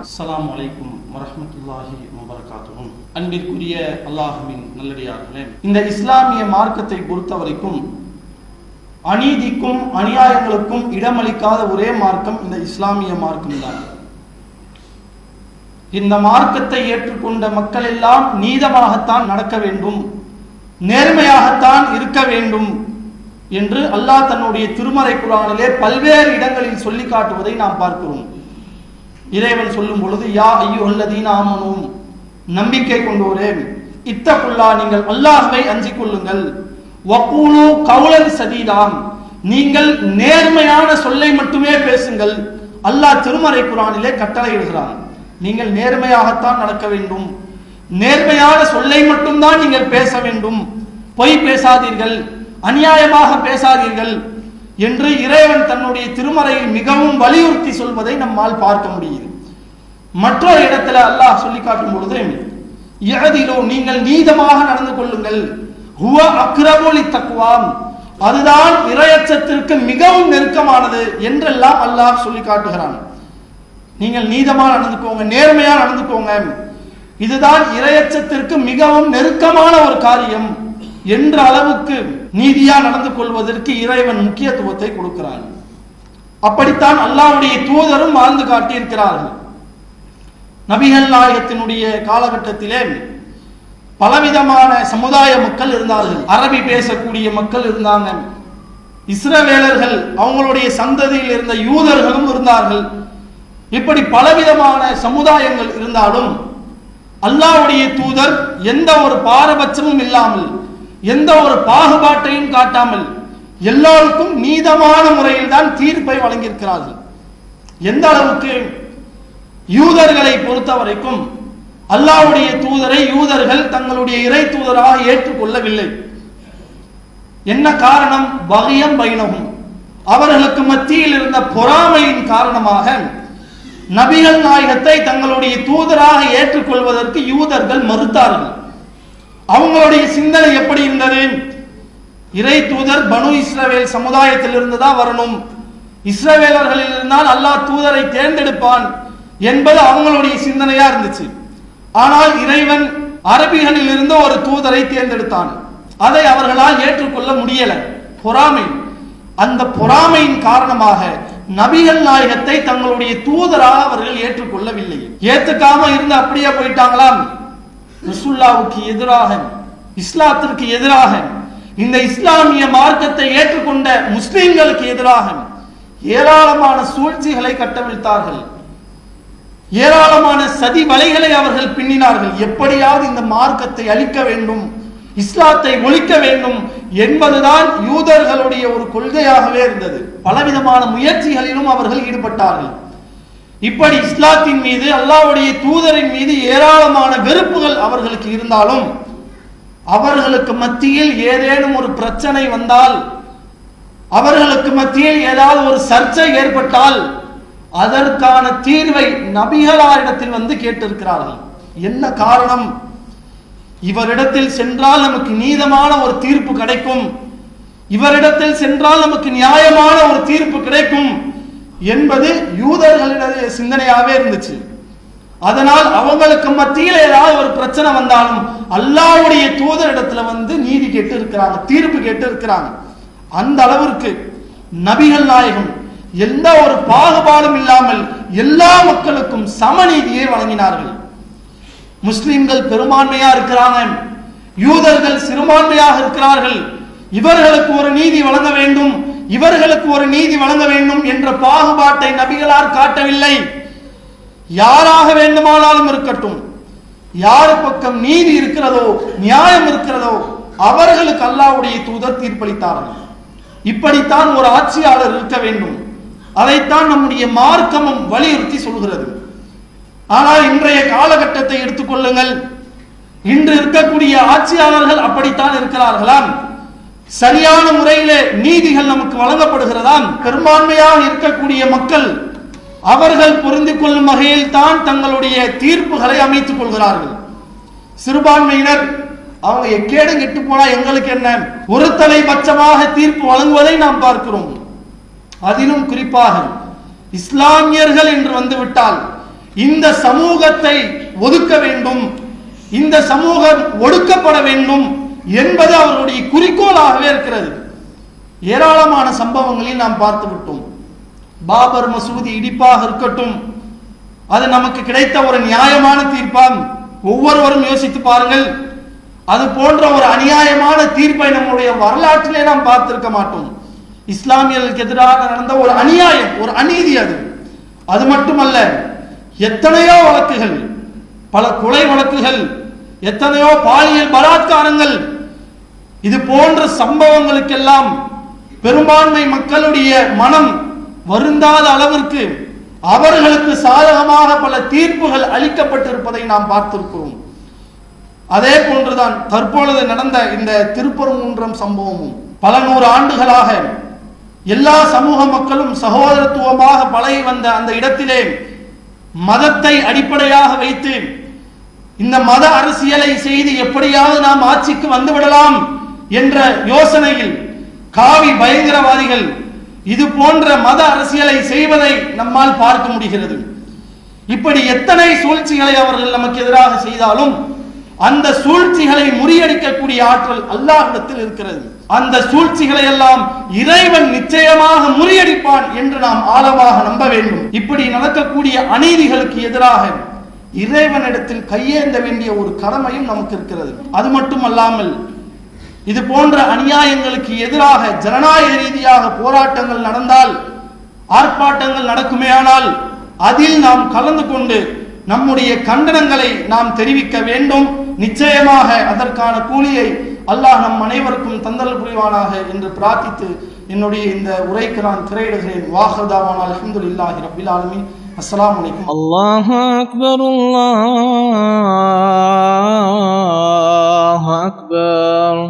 அஸ்ஸலாமு அலைக்கும் வரஹ்மத்துல்லாஹி வபரகாத்துஹு. அன்பிற்குரிய அல்லாஹ்வின் நல்லடியார்களே, இந்த இஸ்லாமிய மார்க்கத்தை பொறுத்தவரைக்கும் அநீதிக்கும் அநியாயங்களுக்கும் இடமளிக்காத ஒரே மார்க்கம் இந்த இஸ்லாமிய மார்க்கம் தான். இந்த மார்க்கத்தை ஏற்றுக்கொண்ட மக்கள் எல்லாம் நீதமாகத்தான் நடக்க வேண்டும், நேர்மையாகத்தான் இருக்க வேண்டும் என்று அல்லாஹ் தன்னுடைய திருமறை குர்ஆனிலே பல்வேறு இடங்களில் சொல்லி காட்டுவதை நாம் பார்க்கிறோம். இறைவன் சொல்லும் பொழுது, யா அய்யுஹல்லதீன ஆமனூ, நம்பிக்கை கொண்டோரே, இத்தகுல்லா, நீங்கள் அல்லாஹ்வை அஞ்சிக் கொள்ளுங்கள், வகூலு கௌலன் சதீதா, நீங்கள் நேர்மையான சொல்லை மட்டுமே பேசுங்கள். அல்லாஹ் திருமறை குர்ஆனிலே கட்டளையிடுகிறான், நீங்கள் நேர்மையாகத்தான் நடக்க வேண்டும், நேர்மையான சொல்லை மட்டும்தான் நீங்கள் பேச வேண்டும், பொய் பேசாதீர்கள், அநியாயமாக பேசாதீர்கள் என்று இறைவன் தன்னுடைய திருமறையில் மிகவும் வலியுறுத்தி சொல்வதை நம்மால் பார்க்க முடியுது. மற்றொரு இடத்துல அல்லாஹ் சொல்லி காட்டும் பொழுது, யஅதிலு, நீங்கள் நீதமாக நடந்து கொள்ளுங்கள், ஹுவ அக்ரபு லித்தக்வா, அதுதான் இறையச்சத்திற்கு மிகவும் நெருக்கமானது என்றெல்லாம் அல்லாஹ் சொல்லி காட்டுகிறான். நீங்கள் நீதமாக நடந்துக்கோங்க, நேர்மையா நடந்துக்கோங்க, இதுதான் இறையச்சத்திற்கு மிகவும் நெருக்கமான ஒரு காரியம் என்ற அளவுக்கு நீதியா நடந்து கொள்வதற்கு இறைவன் முக்கியத்துவத்தை கொடுக்கிறான். அப்படித்தான் அல்லாஹ்வுடைய தூதரும் வாழ்ந்து காட்டியிருக்கிறார்கள். நபிகள் நாயகத்தினுடைய காலகட்டத்திலே பலவிதமான சமுதாய மக்கள் இருந்தார்கள். அரபி பேசக்கூடிய மக்கள் இருந்தாங்க, இஸ்ரவேலர்கள், அவங்களுடைய சந்ததியில் இருந்த யூதர்களும் இருந்தார்கள். இப்படி பலவிதமான சமுதாயங்கள் இருந்தாலும் அல்லாஹ்வுடைய தூதர் எந்த ஒரு பாரபட்சமும் இல்லாமல், எந்த ஒரு பாகுபாட்டையும் காட்டாமல் எல்லாருக்கும் நீதமான முறையில் தான் தீர்ப்பை வழங்கியிருக்கிறார்கள். எந்த அளவுக்கு, யூதர்களை பொறுத்த வரைக்கும் அல்லாஹ்வுடைய தூதரை யூதர்கள் தங்களுடைய இறை தூதராக ஏற்றுக்கொள்ளவில்லை. என்ன காரணம்? பகியம் பைனஹும், அவர்களுக்கு மத்தியில் இருந்த பொறாமையின் காரணமாக நபிகள் நாயகத்தை தங்களுடைய தூதராக ஏற்றுக்கொள்வதற்கு யூதர்கள் மறுத்தார்கள். அவங்களுடைய சிந்தனை எப்படி இருந்தது? இறை தூதர் பனு இஸ்ரவேல் சமுதாயத்தில் இருந்துதான் வரணும், இஸ்ரவேலர்களில் இருந்தால் அல்லாஹ் தூதரை தேர்ந்தெடுப்பான் என்பது அவங்களுடைய சிந்தனையா இருந்துச்சு. ஆனால் இறைவன் அரபிகளில் இருந்து ஒரு தூதரை தேர்ந்தெடுத்தான். அதை அவர்களால் ஏற்றுக்கொள்ள முடியல, பொறாமை. அந்த பொறாமையின் காரணமாக நபிகள் நாயகத்தை தங்களுடைய தூதராக அவர்கள் ஏற்றுக்கொள்ளவில்லை. ஏத்துக்காம இருந்து அப்படியே போயிட்டாங்களாம். ரசூலுல்லாஹ்வுக்கு எதிராக, இஸ்லாத்திற்கு எதிராக, இந்த இஸ்லாமிய மார்க்கத்தை ஏற்றுக்கொண்ட முஸ்லிம்களுக்கு எதிராக ஏராளமான சூழ்ச்சிகளை கட்டவிழ்த்தார்கள், ஏராளமான சதி வலைகளை அவர்கள் பின்னினார்கள். எப்படியாவது இந்த மார்க்கத்தை அழிக்க வேண்டும், இஸ்லாத்தை ஒழிக்க வேண்டும் என்பதுதான் யூதர்களுடைய ஒரு கொள்கையாகவே இருந்தது. பலவிதமான முயற்சிகளிலும் அவர்கள் ஈடுபட்டார்கள். இப்படி இஸ்லாத்தின் மீது, அல்லாஹ்வுடைய தூதரின் மீது ஏராளமான வெறுப்புகள் அவர்களுக்கு இருந்தாலும் அவர்களுக்கு மத்தியில் ஏதேனும் ஒரு பிரச்சனை வந்தால், அவர்களுக்கு மத்தியில் ஏதாவது ஒரு சர்ச்சை ஏற்பட்டால் அதற்கான தீர்வை நபிகளாரிடத்தில் வந்து கேட்டிருக்கிறார்கள். என்ன காரணம்? இவரிடத்தில் சென்றால் நமக்கு நீதமான ஒரு தீர்ப்பு கிடைக்கும், இவரிடத்தில் சென்றால் நமக்கு நியாயமான ஒரு தீர்ப்பு கிடைக்கும் என்பது யூதர்களுடைய சிந்தனையாவே இருந்துச்சு. அதனால் அவங்களுக்கு மத்தியில் ஏதாவது ஒரு பிரச்சனை வந்தாலும் அல்லாஹ்வுடைய தூதரிடத்துல வந்து நீதி கேட்டு இருக்கிறாங்க, தீர்ப்பு கேட்டு இருக்கிறாங்க. அந்த அளவிற்கு நபிகள் நாயகம் எந்த ஒரு பாகுபாடும் இல்லாமல் எல்லா மக்களுக்கும் சமநீதியை வழங்கினார்கள். முஸ்லிம்கள் பெரும்பான்மையா இருக்கிறாங்க, யூதர்கள் சிறுபான்மையாக இருக்கிறார்கள், இவர்களுக்கு ஒரு நீதி வழங்க வேண்டும், இவர்களுக்கு ஒரு நீதி வழங்க வேண்டும் என்ற பாகுபாட்டை நபிகளார் காட்டவில்லை. யாராக வேண்டுமானாலும் இருக்கட்டும், யார் பக்கம் நீதி இருக்கிறதோ, நியாயம் இருக்கிறதோ, அவர்களுக்கு அல்லாஹ்வுடைய தூதர் தீர்ப்பளித்தார்கள். இப்படித்தான் ஒரு ஆட்சியாளர் இருக்க வேண்டும். அதைத்தான் நம்முடைய மார்க்கமும் வலியுறுத்தி சொல்கிறது. ஆனால் இன்றைய காலகட்டத்தை எடுத்துக்கொள்ளுங்கள், இன்று இருக்கக்கூடிய ஆட்சியாளர்கள் அப்படித்தான் இருக்கிறார்களாம்? சரியான முறையிலே நீதிகள் நமக்கு வழங்கப்படுகிறதாம்? பெரும்பான்மையாக இருக்கக்கூடிய மக்கள் அவர்கள் புரிந்து கொள்ளும் வகையில் தான் தங்களுடைய தீர்ப்புகளை அமைத்துக் கொள்கிறார்கள். சிறுபான்மையினர் அவங்க எக்கேடு கெட்டு போனா எங்களுக்கு என்ன, ஒரு தலைபட்சமாக தீர்ப்பு வழங்குவதை நாம் பார்க்கிறோம். அதிலும் குறிப்பாக இஸ்லாமியர்கள் என்று வந்துவிட்டால் இந்த சமூகத்தை ஒதுக்க வேண்டும், இந்த சமூகம் ஒடுக்கப்பட வேண்டும் என்பது அவர்களுடைய குறிக்கோளாகவே இருக்கிறது. ஏராளமான சம்பவங்களில் நாம் பார்த்து விட்டோம். பாபர் மசூதி இடிப்பாக இருக்கட்டும், அது நமக்கு கிடைத்த ஒரு நியாயமான தீர்ப்பாம். ஒவ்வொருவரும் யோசித்து பாருங்கள், அது போன்ற ஒரு அநியாயமான தீர்ப்பை நம்முடைய வரலாற்றிலே நாம் பார்த்திருக்க மாட்டோம். இஸ்லாமியர்களுக்கு எதிராக நடந்த ஒரு அநியாயம், ஒரு அநீதி அது. அது மட்டுமல்ல, எத்தனையோ வழக்குகள், பல கொலை வழக்குகள், எத்தனையோ பாலியல் பலாத்காரங்கள், இது போன்ற சம்பவங்களுக்கெல்லாம் பெரும்பான்மை மக்களுடைய மனம் வருந்தாத அளவிற்கு அவர்களுக்கு சாதகமாக பல தீர்ப்புகள் அளிக்கப்பட்டிருப்பதை நாம் பார்த்திருக்கிறோம். அதே போன்றுதான் தற்பொழுது நடந்த இந்த திருப்பரங்குன்றம் சம்பவமும். பல நூறு ஆண்டுகளாக எல்லா சமூக மக்களும் சகோதரத்துவமாக பழகி வந்த அந்த இடத்திலே மதத்தை அடிப்படையாக வைத்து இந்த மத அரசியலை செய்து எப்படியாவது நாம் ஆட்சிக்கு வந்துவிடலாம் என்ற யோசனையில் காவி பயங்கரவாதிகள் இது போன்ற மத அரசியலை செய்வதை நம்மால் பார்க்க முடிகிறது. இப்படி எத்தனை சூழ்ச்சிகளை அவர்கள் நமக்கு எதிராக செய்தாலும் அந்த சூழ்ச்சிகளை முறியடிக்கக்கூடிய ஆற்றல் அல்லாஹ்விடத்தில் இருக்கிறது. அந்த சூழ்ச்சிகளை எல்லாம் இறைவன் நிச்சயமாக முறியடிப்பான் என்று நாம் ஆழமாக நம்ப வேண்டும். இப்படி நடக்கக்கூடிய அநீதிகளுக்கு எதிராக இறைவனிடத்தில் கையேந்த வேண்டிய ஒரு கடமையும் நமக்கு இருக்கிறது. அது மட்டுமல்லாமல் இது போன்ற அநியாயங்களுக்கு எதிராக ஜனநாயக ரீதியாக போராட்டங்கள் நடந்தால், ஆர்ப்பாட்டங்கள் நடக்குமேயானால் அதில் நாம் கலந்து கொண்டு நம்முடைய கண்டனங்களை நாம் தெரிவிக்க வேண்டும். நிச்சயமாக அதற்கான கூலியை அல்லாஹ் நம் அனைவருக்கும் தந்தல் புரிவானாக என்று பிரார்த்தித்து என்னுடைய இந்த உரைக்கு நான் திரையிடுகிறேன். வாஹ்தாவானா அல்ஹம்துலில்லாஹி ரப்பில் ஆலமீன். அஸ்ஸலாமு அலைக்கும். அல்லாஹு அக்பர், அல்லாஹு அக்பர்.